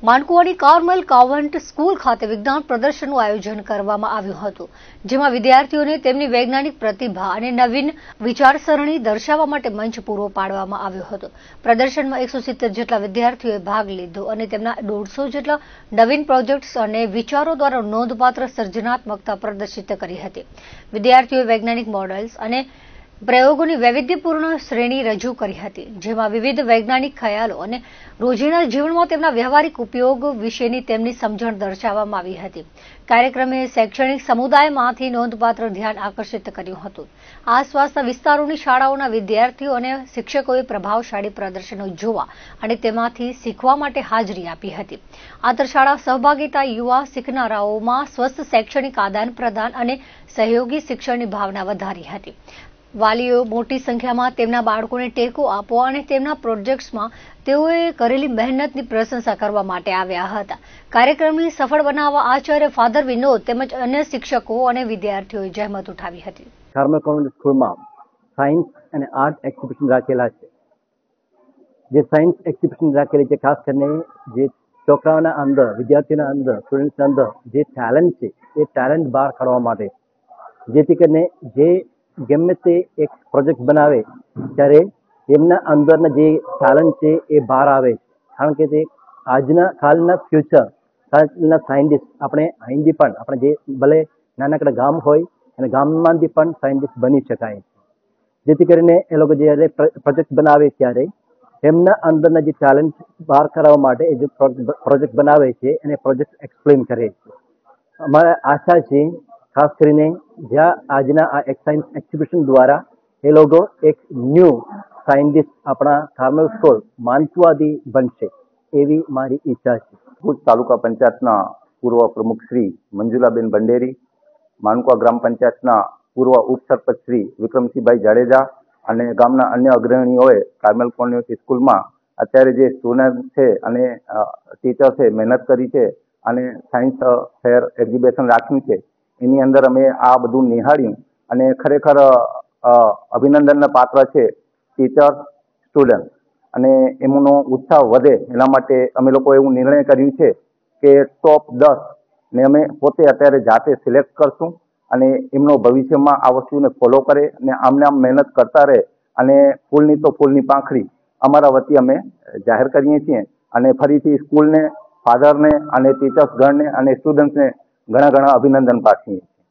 માનકુવાડી Carmel convent school ખાતે વિજ્ઞાન પ્રદર્શનનું આયોજન કરવામાં આવ્યું હતું, જેમાં વિદ્યાર્થીઓને તેમની વૈજ્ઞાનિક પ્રતિભા અને નવીન વિચારસરણી દર્શાવવા માટે મંચ પૂરો પાડવામાં આવ્યો હતો. પ્રદર્શનમાં 170 જેટલા વિદ્યાર્થીઓએ ભાગ લીધો અને તેમના 150 જેટલા નવીન પ્રોજેક્ટ્સ અને વિચારો દ્વારા નોંધપાત્ર સર્જનાત્મકતા પ્રદર્શિત કરી હતી. વિદ્યાર્થીઓએ વૈજ્ઞાનિક મોડેલ્સ અને પ્રયોગોની વૈવિધ્યપૂર્ણ શ્રેણી રજૂ કરી હતી, જેમાં વિવિધ વૈજ્ઞાનિક ખ્યાલો અને રોજિંદા જીવનમાં તેમના વ્યવહારિક ઉપયોગ વિશેની તેમની સમજણ દર્શાવવામાં આવી હતી. કાર્યક્રમે શૈક્ષણિક સમુદાયમાંથી નોંધપાત્ર ધ્યાન આકર્ષિત કર્યું હતું. આસપાસના વિસ્તારોની શાળાઓના વિદ્યાર્થીઓ અને શિક્ષકોએ પ્રભાવશાળી પ્રદર્શનો જોવા અને તેમાંથી શીખવા માટે હાજરી આપી હતી. આંતરશાળા સહભાગિતા યુવા શીખનારાઓમાં સ્વસ્થ શૈક્ષણિક આદાન પ્રદાન અને સહયોગી શિક્ષણની ભાવના વધારી હતી. વાલીઓ મોટી સંખ્યામાં તેમના બાળકોને ટેકો આપવા અને તેમના પ્રોજેક્ટ્સમાં તેઓએ કરેલી મહેનતની પ્રશંસા કરવા માટે આવ્યા હતા. કાર્યક્રમને સફળ બનાવવા આચાર્ય ફાધર વિનોદ તેમજ અન્ય શિક્ષકો અને વિદ્યાર્થીઓએ જહેમત ઉઠાવી હતી. કાર્મેલ કોન્વેન્ટ સ્કૂલમાં સાયન્સ અને આર્ટ એક્ઝિબિશન રાખેલા છે. જે સાયન્સ એક્ઝિબિશન રાખેલી છે, ખાસ કરીને જે છોકરાઓના અંદર, વિદ્યાર્થીઓના અંદર, સ્ટુડન્ટ્સના અંદર જે ટેલેન્ટ છે એ ટેલેન્ટ બહાર કાઢવા માટે, જેથી કરીને જે ગમે તે એક પ્રોજેક્ટ બનાવે ત્યારે એમના અંદરના જે ટેલેન્ટ છે એ બહાર આવે. કારણ કે તે આજના કાલના ફ્યુચર, કાલના સાયન્ટિસ્ટ આપણે અહીંથી પણ આપણે જે ભલે નાનકડા ગામ હોય અને ગામમાંથી પણ સાયન્ટિસ્ટ બની શકાય. જેથી કરીને એ લોકો જ્યારે પ્રોજેક્ટ બનાવે ત્યારે એમના અંદરના જે ટેલેન્ટ બહાર કાઢવા માટે એ જે પ્રોજેક્ટ બનાવે છે અને પ્રોજેક્ટ એક્સપ્લેન કરે છે. અમારા આશા છે ખાસ કરીને જ્યાં આજના આ સાયન્સ એક્ઝિબિશન દ્વારા એ લોકો એક ન્યૂ સાયન્ટિસ્ટ આપણા કાર્મેલ સ્કૂલ માનકુવાડી બનશે એવી મારી ઈચ્છા છે. ભુજ તાલુકા પંચાયતના પૂર્વ પ્રમુખ શ્રી મંજુલાબેન ભંડેરી, માનકુવા ગ્રામ પંચાયતના પૂર્વ ઉપસરપંચ શ્રી વિક્રમસિંહભાઈ જાડેજા અને ગામના અન્ય અગ્રણીઓએ કાર્મેલ કોન્વેન્ટ સ્કૂલમાં અત્યારે જે સ્ટુડન્ટ છે અને ટીચર છે મહેનત કરી છે અને સાયન્સ ફેર એક્ઝિબિશન રાખ્યું છે. એની અંદર અમે આ બધું નિહાળ્યું અને ખરેખર અભિનંદનના પાત્ર છે ટીચર, સ્ટુડન્ટ, અને એમનો ઉત્સાહ વધે એના માટે અમે લોકો એવું નિર્ણય કર્યું છે કે ટોપ 10 ને અમે પોતે અત્યારે જાતે સિલેક્ટ કરશું અને એમનો ભવિષ્યમાં આ વસ્તુને ફોલો કરે અને આમને આમ મહેનત કરતા રહે અને ફૂલની તો ફૂલની પાંખડી અમારા વતી અમે જાહેર કરીએ છીએ. અને ફરીથી સ્કૂલને, ફાધરને અને ટીચર્સ ગણને અને સ્ટુડન્ટ્સને ઘણા ઘણા અભિનંદન પાઠવીએ.